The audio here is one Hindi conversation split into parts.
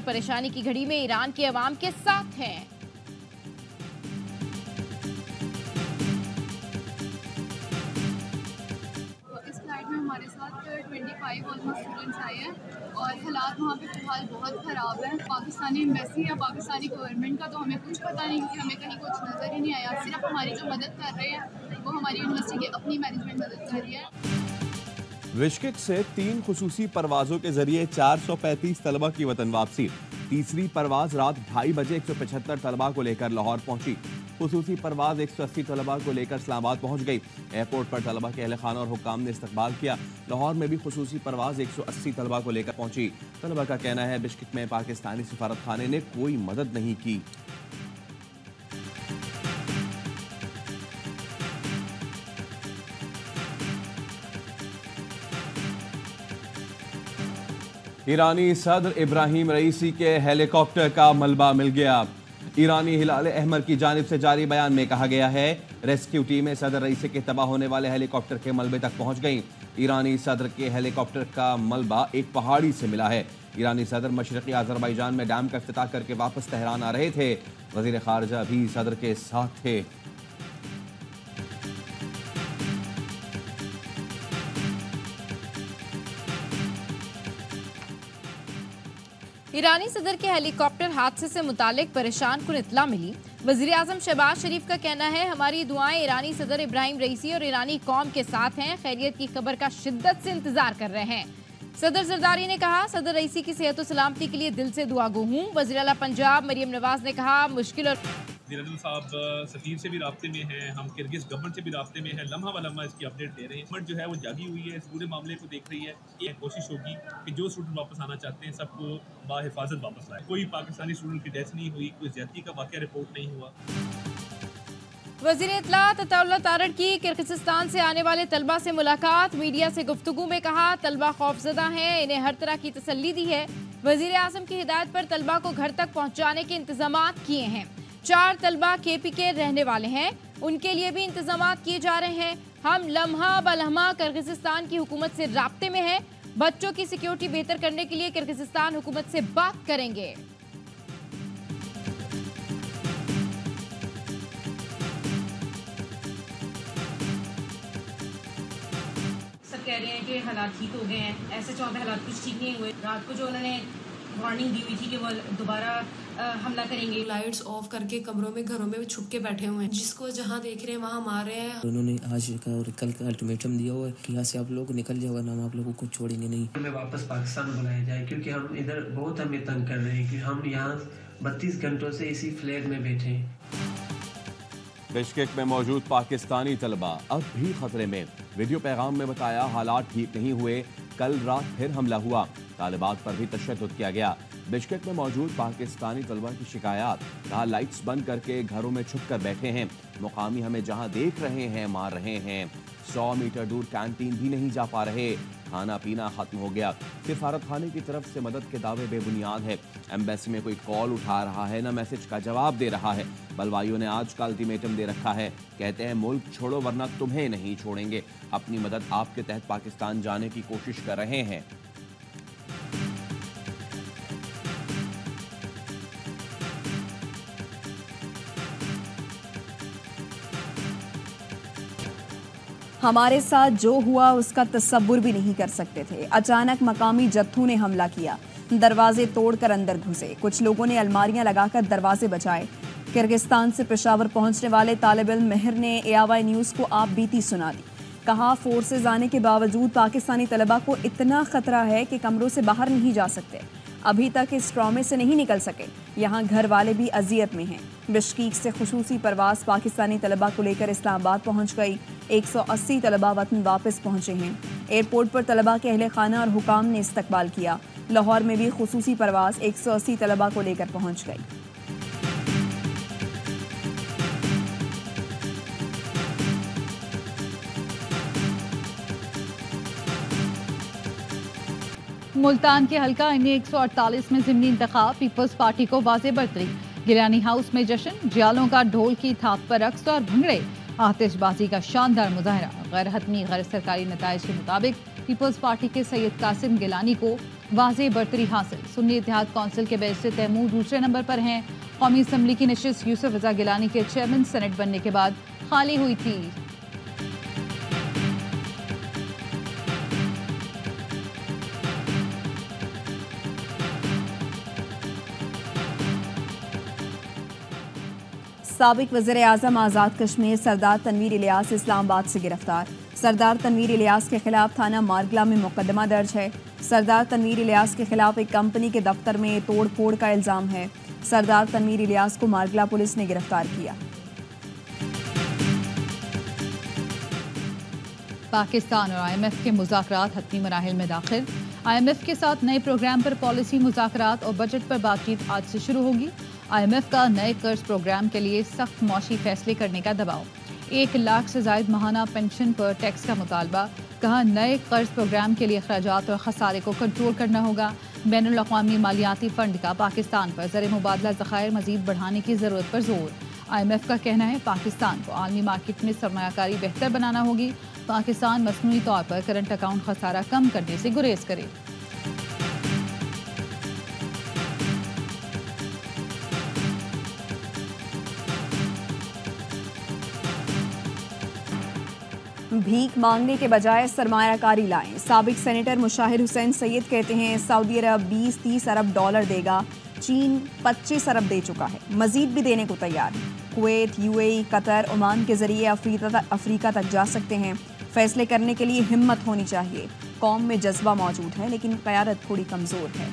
परेशानी की घड़ी में ईरान के अवाम के साथ हैं। इस फ्लाइट में हमारे साथ 25 ऑलमोस्ट स्टूडेंट्स आए हैं और हालात वहाँ पे फ़िलहाल बहुत ख़राब है। पाकिस्तानी एम्बेसी या पाकिस्तानी गवर्नमेंट का तो हमें कुछ पता नहीं, क्योंकि हमें कहीं कुछ नज़र ही नहीं आया। सिर्फ हमारी जो मदद कर रहे हैं वो हमारी यूनिवर्सिटी की अपनी मैनेजमेंट मदद कर रही है। बिश्केक से 3 खुसूसी परवाजों के जरिए 435 तलबा की वतन वापसी। तीसरी परवाज रात 2:30 बजे 175 तलबा को लेकर लाहौर पहुंची। खुसूसी परवाज 180 तलबा को लेकर इस्लामाबाद पहुंच गई। एयरपोर्ट पर तलबा के अहल खाना और हुक्काम ने इस्तकबाल किया। लाहौर में भी खुसूसी परवाज 180 तलबा को लेकर पहुंची। तलबा का कहना है बिश्केक में पाकिस्तानी सफारत खाने ने कोई मदद नहीं की। ईरानी सदर इब्राहिम रईसी के हेलीकॉप्टर का मलबा मिल गया। ईरानी हिलाल अहमर की जानिब से जारी बयान में कहा गया है रेस्क्यू टीमें सदर रईसी के तबाह होने वाले हेलीकॉप्टर के मलबे तक पहुंच गई। ईरानी सदर के हेलीकॉप्टर का मलबा एक पहाड़ी से मिला है। ईरानी सदर मशरकी अजरबैजान में डैम का इफ्तिताह करके वापस तेहरान आ रहे थे। वजीर खारजा भी सदर के साथ थे। ईरानी सदर के हेलीकॉप्टर हादसे से मुतालिक परेशान कुन इत्तला मिली। वजीर आजम शहबाज शरीफ का कहना है हमारी दुआएं ईरानी सदर इब्राहिम रईसी और ईरानी कौम के साथ हैं। खैरियत की खबर का शिद्दत से इंतजार कर रहे हैं। सदर जरदारी ने कहा सदर रईसी की सेहत और सलामती के लिए दिल से दुआगो हूँ। वज़ीर आला पंजाब मरियम नवाज ने कहा मुश्किल और वज़ीर साहब सफ़ीर से भी राब्ते में हैं, हम किर्गिज़ गवर्नमेंट से भी राब्ते में हैं। लम्हा व लम्हा इसकी अपडेट दे रहे हैं। गवर्नमेंट जो है वो जागी हुई है, इस पूरे मामले को देख रही है। ये कोशिश होगी कि जो स्टूडेंट वापस आना चाहते हैं सबको बाहिफाजत वापस लाए। कोई पाकिस्तानी स्टूडेंट की डेथ नहीं हुई, कोई ज्यादती का वाक़या रिपोर्ट नहीं हुआ। वज़ीर इत्तलात अताउल्लाह तारड़ की किर्गिस्तान से आने वाले तलबा से मुलाकात। मीडिया से गुफ्तगू में कहा तलबा खौफजदा हैं, इन्हें हर तरह की तसल्ली दी है। वज़ीर आज़म की हिदायत पर तलबा को घर तक पहुँचाने के इंतजाम किए हैं। 4 तलबा KP के रहने वाले हैं, उनके लिए भी इंतजाम किए जा रहे हैं। हम लम्हा ब लम्हा किर्गिस्तान की हुकूमत से राब्ते में हैं। बच्चों की सिक्योरिटी बेहतर करने के लिए किर्गिस्तान हुकूमत से बात करेंगे। कह रहे हैं कि हालात ठीक हो गए हैं। ऐसे 14 हालात कुछ ठीक नहीं हुए। रात को जो उन्होंने वार्निंग दी हुई थी कि वो दोबारा हमला करेंगे, लाइट्स ऑफ करके कमरों में घरों में छुप के बैठे हुए हैं। जिसको जहां देख रहे हैं वहां मार रहे हैं। उन्होंने आज का और कल का अल्टीमेटम दिया हुआ है कि यहाँ से आप लोग निकल जाओ, वरना हम आप लोगों को छोड़ेंगे नहीं। हमें वापस पाकिस्तान बुलाया जाए, क्योंकि हम इधर बहुत हमें तंग कर रहे हैं कि हम यहाँ 32 घंटों से इसी फ्लैट में बैठे हैं। बिश्केक में मौजूद पाकिस्तानी तलबा अब भी खतरे में। वीडियो पैगाम में बताया हालात ठीक नहीं हुए, कल रात फिर हमला हुआ, तालिबात पर भी तशद्दुद किया गया। बिश्केक में मौजूद पाकिस्तानी तलबा की शिकायत, कहा लाइट्स बंद करके घरों में छुप कर बैठे हैं। मुकामी हमें जहां देख रहे हैं मार रहे हैं। 100 मीटर दूर कैंटीन भी नहीं जा पा रहे, खाना पीना खत्म हो गया। सिफारत खाने की तरफ से मदद के दावे बेबुनियाद है। एम्बेसी में कोई कॉल उठा रहा है न मैसेज का जवाब दे रहा है। बलवाइयों ने आज का अल्टीमेटम दे रखा है, कहते हैं मुल्क छोड़ो वरना तुम्हें नहीं छोड़ेंगे। अपनी मदद आपके तहत पाकिस्तान जाने की कोशिश कर रहे हैं। हमारे साथ जो हुआ उसका तसव्वुर भी नहीं कर सकते थे। अचानक मकामी जत्थों ने हमला किया, दरवाजे तोड़कर अंदर घुसे। कुछ लोगों ने अलमारियां लगाकर दरवाजे बचाए। किर्गिस्तान से पेशावर पहुंचने वाले तालिब इल्म मेहर ने AIY न्यूज़ को आप बीती सुना दी। कहा फोर्सेज आने के बावजूद पाकिस्तानी तलबा को इतना खतरा है कि कमरों से बाहर नहीं जा सकते। अभी तक इस ट्रॉमे से नहीं निकल सके। यहाँ घर वाले भी अजियत में हैं। बिश्केक से खुसूसी परवास पाकिस्तानी तलबा को लेकर इस्लामाबाद पहुँच गई। 180 तलबा वतन वापस पहुँचे हैं। एयरपोर्ट पर तलबा के अहले खाना और हुकाम ने इस्तकबाल किया। लाहौर में भी खुसूसी परवास 180 तलबा को लेकर पहुँच गई। मुल्तान के हल्का NA 148 में ज़िमनी इंतखाब, पीपल्स पार्टी को वाज़ेह बरतरी। गिलानी हाउस में जश्न, जियालों का ढोल की थाप पर रक्स और भंगड़े, आतिशबाजी का शानदार मुजाहरा। गैर हतमी गैर सरकारी नताइज के मुताबिक पीपल्स पार्टी के सैयद कासिम गिलानी को वाज़ेह बरतरी हासिल। सुन्नी इत्तेहाद कौंसिल के बैरिस्टर तैमूर दूसरे नंबर पर हैं। कौमी असम्बली की नशिस्त यूसुफ रज़ा गिलानी के चेयरमैन सेनेट बनने के बाद खाली हुई थी। साबिक वज़ीर-ए-आज़म आज़ाद कश्मीर सरदार तनवीर इलियास इस्लामाबाद से गिरफ्तार। सरदार तनवीर इलियास के खिलाफ थाना मारगला में मुकदमा दर्ज है। सरदार तनवीर इलियास के खिलाफ एक कंपनी के दफ्तर में तोड़ फोड़ का इल्जाम है। सरदार तनवीर इलियास को मारगला पुलिस ने गिरफ्तार किया। पाकिस्तान और IMF के मुज़ाकरात हतमी मराहिल में दाखिल। IMF के साथ नए प्रोग्राम पर पॉलिसी मुज़ाकरात और बजट पर बातचीत आज से शुरू होगी। IMF का नए कर्ज प्रोग्राम के लिए सख्त मौशी फैसले करने का दबाव। 1 लाख से ज़ायद माहाना पेंशन पर टैक्स का मुतालबा। कहा नए कर्ज प्रोग्राम के लिए अखराजात और खसारे को कंट्रोल करना होगा। बैनुल अक़वामी मालियाती फ़ंड का पाकिस्तान पर ज़र मुबादला ज़खायर मज़ीद बढ़ाने की ज़रूरत पर जोर। IMF का कहना है पाकिस्तान को आलमी मार्केट में सरमायाकारी बेहतर बनाना होगी। पाकिस्तान मसनूई तौर पर करंट अकाउंट खसारा कम करने से गुरेज करे। भीख मांगने के बजाय सरमायाकारी लाएं। साबिक सेनेटर मुशाहिर हुसैन सैयद कहते हैं सऊदी अरब 20-30 अरब डॉलर देगा, चीन 25 अरब दे चुका है, मजीद भी देने को तैयार है। कुवैत, UAE, कतर, ओमान के जरिए अफ्रीका तक जा सकते हैं। फैसले करने के लिए हिम्मत होनी चाहिए। कौम में जज्बा मौजूद है लेकिन क़यादत थोड़ी कमज़ोर है।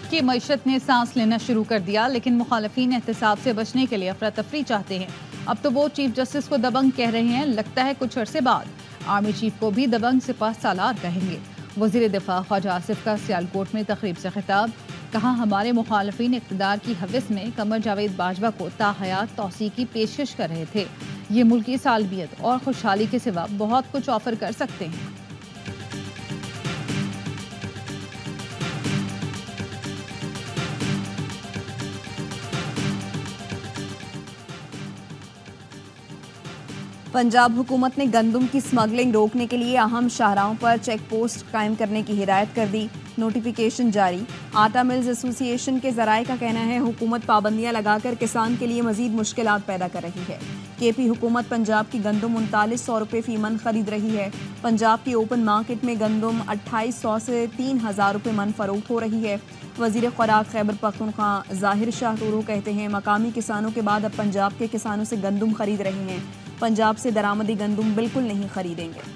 की मईशत ने सांस लेना शुरू कर दिया, लेकिन मुखालफीन एहतसाब से बचने के लिए अफरा तफरी चाहते हैं। अब तो वो चीफ जस्टिस को दबंग कह रहे हैं। लगता है कुछ अरसे बाद आर्मी चीफ को भी दबंग सिपाह सालार कहेंगे। वज़ीर दिफा ख्वाजा आसिफ का सियालकोट में तकरीब से खिताब। कहा हमारे मुखालफीन इक़्तिदार की हवस में कमर जावेद बाजवा को ताहयात तौसी की पेशकश कर रहे थे। ये मुल्क की सालबियत और खुशहाली के सिवा बहुत कुछ ऑफर कर सकते हैं। पंजाब हुकूमत ने गंदम की स्मगलिंग रोकने के लिए अहम शाहराहों पर चेक पोस्ट कायम करने की हिदायत कर दी। नोटिफिकेशन जारी। आटा मिल्स एसोसिएशन के ज़राए का कहना है हुकूमत पाबंदियां लगाकर किसान के लिए मजीद मुश्किलात पैदा कर रही है। KP हुकूमत पंजाब की गंदम 3900 रुपये फी मन खरीद रही है। पंजाब की ओपन मार्केट में गंदम 2800 से 3000 रुपये मन फरोख्त हो रही है। वज़ीर खुराक खैबर पख्तूनख्वा ज़ाहिर शाह टूरू कहते हैं मकामी किसानों के बाद अब पंजाब के किसानों से गंदम खरीद रहे हैं। पंजाब से दरामदी गंदम बिल्कुल नहीं खरीदेंगे।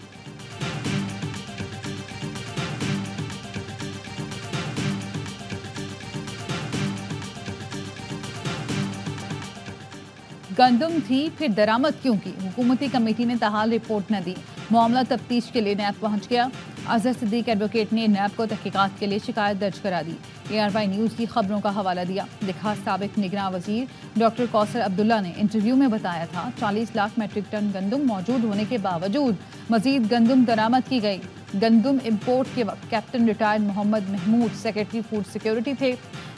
गंदम थी फिर दरामद क्यों की? हुकूमती कमेटी ने ताहाल रिपोर्ट न दी। मामला तफ्तीश के लिए नैब पहुंच गया। अजहर सिद्दीक एडवोकेट ने नैब को तहकीकात के लिए शिकायत दर्ज करा दी। ARY न्यूज़ की खबरों का हवाला दिया। लिखा साबिक निगरान वजीर डॉक्टर कौसर अब्दुल्ला ने इंटरव्यू में बताया था 40 लाख मैट्रिक टन गंदम मौजूद होने के बावजूद मजीद गंदम दरामद की गई। गंदम इम्पोर्ट के वक्त captain retired Mohammad Mahmood secretary food security थे।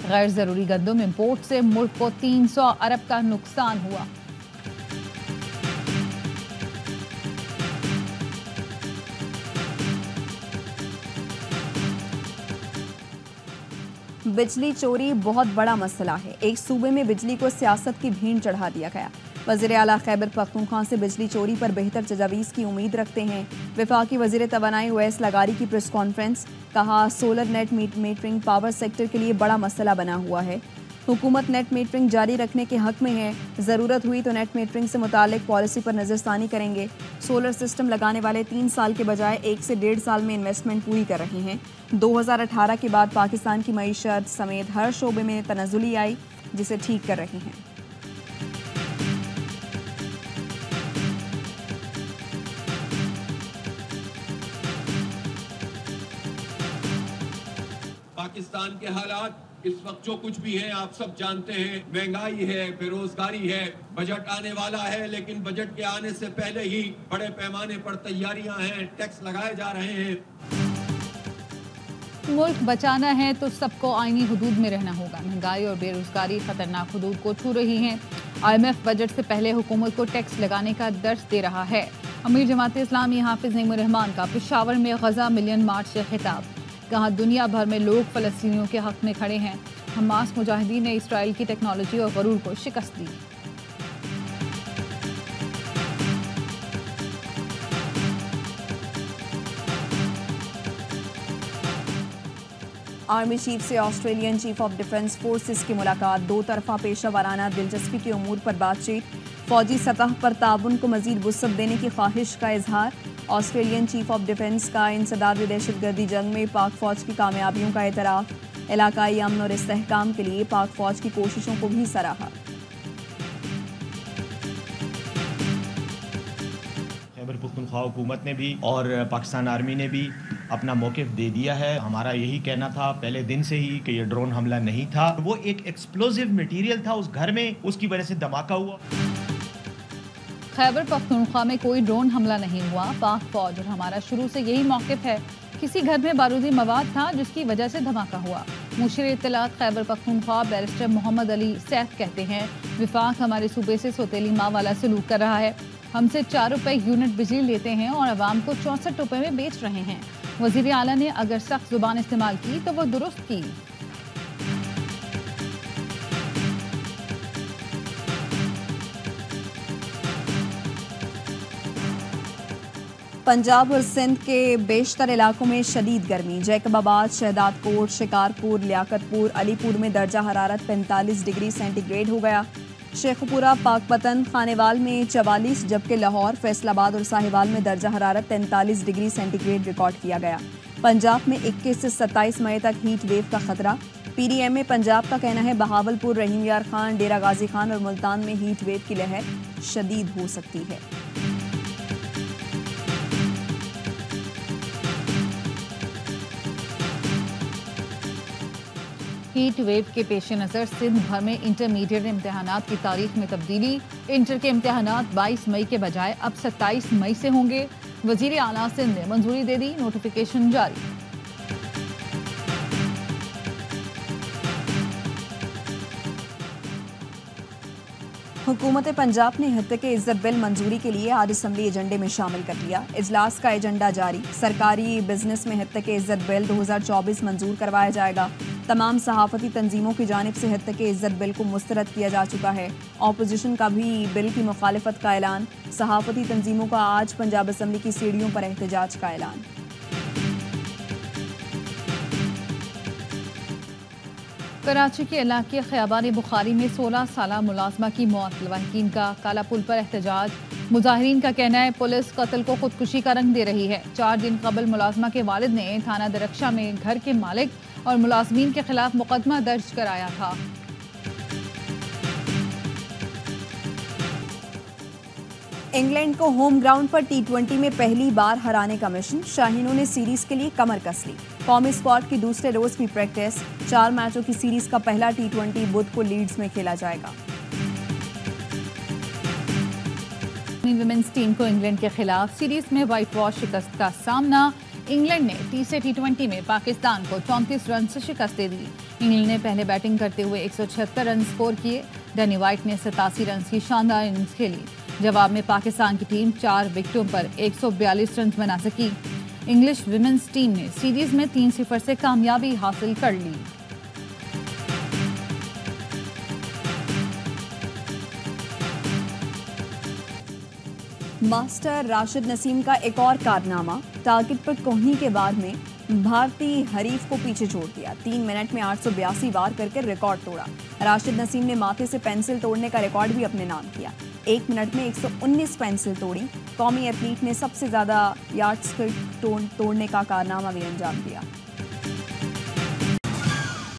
गैर ज़रूरी गंदम इम्पोर्ट से मुल्क को 300 अरब का नुकसान हुआ। बिजली चोरी बहुत बड़ा मसला है। एक सूबे में बिजली को सियासत की भीड़ चढ़ा दिया गया। वज़ीर आला खैबर पख्तूनख्वा से बिजली चोरी पर बेहतर तजावीज़ की उम्मीद रखते हैं। वफाकी वज़ीर तवानाई ओवैस लगारी की प्रेस कॉन्फ्रेंस। कहा solar net metering power sector के लिए बड़ा मसला बना हुआ है। हुकूमत नेट मीटरिंग जारी रखने के हक में है। ज़रूरत हुई तो नेट मीटरिंग से मुतालिक पॉलिसी पर नज़रसानी करेंगे। सोलर सिस्टम लगाने वाले 3 साल के बजाय 1 से 1.5 साल में इन्वेस्टमेंट पूरी कर रहे हैं। 2018 के बाद पाकिस्तान की मईशत समेत हर शोबे में तनज़ुली आई, जिसे ठीक कर रहे हैं। पाकिस्तान के हालात इस वक्त जो कुछ भी है आप सब जानते हैं। महंगाई है, बेरोजगारी है, बजट आने वाला है, लेकिन बजट के आने से पहले ही बड़े पैमाने पर तैयारियां हैं, टैक्स लगाए जा रहे हैं। मुल्क बचाना है तो सबको आईनी हुदूद में रहना होगा। महंगाई और बेरोजगारी खतरनाक हुदूद को छू रही हैं। IMF बजट से पहले हुकूमत को टैक्स लगाने का दर्ज दे रहा है। अमीर जमात इस्लामी हाफिज नईमुर रहमान का पेशावर में गजा मिलियन मार्च से खिताब। कहा दुनिया भर में लोग फ़लस्तीनियों के हक में खड़े हैं। हमास मुजाहिदीन ने इसराइल की टेक्नोलॉजी और गरूर को शिकस्त दी। आर्मी चीफ से Australian chief of defence forces की मुलाकात। दो तरफा पेशा वाराना दिलचस्पी के उमूर पर बातचीत। फौजी सतह पर ताउन को मजीद वुसअत देने की ख्वाहिश का इजहार। ऑस्ट्रेलियन चीफ ऑफ डिफेंस का इंसदाद दहशतगर्दी जंग में पाक फौज की कामयाबियों का एतराफ़। इलाकाई अमन और इस्तेहकाम के लिए पाक फौज की कोशिशों को भी सराहा। खैबर पख्तूनख्वा हुकूमत ने भी और पाकिस्तान आर्मी ने भी अपना मौक़िफ़ दे दिया है। हमारा यही कहना था पहले दिन से ही कि ये ड्रोन हमला नहीं था, वो एक एक्सप्लोजिव मटेरियल था उस घर में, उसकी वजह से धमाका हुआ। खैबर पख्तूनख्वा में कोई ड्रोन हमला नहीं हुआ। पाक फौज और हमारा शुरू से यही मौक़िफ़ है। किसी घर में बारूदी मवाद था जिसकी वजह से धमाका हुआ। मुशीर इत्तलात खैबर पख्तूनख्वा बैरिस्टर मोहम्मद अली सैफ कहते हैं विफाक हमारे सूबे से सौतेली माँ वाला सलूक कर रहा है। हमसे 4 रुपए यूनिट बिजली लेते हैं और आवाम को 64 रुपए में बेच रहे हैं। वज़ीर आला ने अगर सख्त जुबान इस्तेमाल की तो वो दुरुस्त की। पंजाब और सिंध के बेशतर इलाकों में शदीद गर्मी। जैकबाबाद, शहदादकोट, शिकारपुर, लियाकतपुर, अलीपुर में दर्जा हरारत 45 डिग्री सेंटीग्रेड हो गया। शेखपुरा, पाकपतन, खानेवाल में 44, जबकि लाहौर, फैसलाबाद और साहिवाल में दर्जा हरारत 43 डिग्री सेंटीग्रेड रिकॉर्ड किया गया। पंजाब में 21 से 27 मई तक हीट वेव का खतरा। PDMA पंजाब का कहना है बहावलपुर, रहीम यार खान, डेरा गाजी खान और मुल्तान में हीट वेव की लहर शदीद हो सकती है। हीट वेव के पेश नज़र सिंध भर में इंटरमीडिएट इम्तहानात की तारीख में तब्दीली। इंटर के इम्तहानात 22 मई के बजाय अब 27 मई से होंगे। वज़ीर आला सिंध ने मंजूरी दे दी, नोटिफिकेशन जारी। हुकूमत पंजाब ने हत्या इज्जत बिल मंजूरी के लिए आज असम्बली एजेंडे में शामिल कर लिया। इजलास का एजेंडा जारी। सरकारी बिजनेस में हत्या इज्जत बिल 2024 मंजूर करवाया जाएगा। तमाम सहाफ़ती तंजीमों की जानिब से हत्या इज्जत बिल को मुस्तरद किया जा चुका है। अपोजिशन का भी बिल की मुखालिफत का ऐलान। सहाफ़ती तंजीमों का आज पंजाब असम्बली की सीढ़ियों पर एहतजाज का ऐलान। कराची के इलाके ख़याबान बुखारी में 16 साला मुलाजमा की मौत। लवाहिकीन का काला पुल पर एहतजाज। मुजाहिरीन का कहना है पुलिस कत्ल को खुदकुशी का रंग दे रही है। 4 दिन कबल मुलाजमा के वालिद ने थाना दरख्शा में घर के मालिक और मुलाजमीन के खिलाफ मुकदमा दर्ज कराया था। इंग्लैंड को होम ग्राउंड पर T20 में पहली बार हराने का मिशन। शाहीनों ने सीरीज के लिए कमर कस ली। कौमी स्क्वाड की दूसरे रोज की प्रैक्टिस। 4 मैचों की सीरीज का पहला T20 बुध को लीड्स में खेला जाएगा। विमेंस टीम को इंग्लैंड के खिलाफ सीरीज में व्हाइट वॉश शिकस्त का सामना। इंग्लैंड ने तीसरे T20 में पाकिस्तान को 34 रन से शिकस्त दे दी। इंग्लैंड ने पहले बैटिंग करते हुए 176 रन स्कोर किए। डैनी वाइट ने 87 रन की शानदार इनिंग्स खेली। जवाब में पाकिस्तान की टीम 4 विकेटों पर 142 रन बना सकी। इंग्लिश विमेंस टीम ने सीरीज में 3-0 से कामयाबी हासिल कर ली। मास्टर राशिद नसीम का एक और कारनामा। टारगेट पर कोहनी के बाद में भारतीय हरीफ को पीछे छोड़ दिया। 3 मिनट में 882 वार करके रिकॉर्ड तोड़ा। राशिद नसीम ने माथे से पेंसिल तोड़ने का रिकॉर्ड भी अपने नाम किया। 1 मिनट में 119 पेंसिल तोड़ी। कौमी एथलीट ने सबसे ज्यादा यार्ड्स तोड़ने का कारनामा भी अंजाम दिया।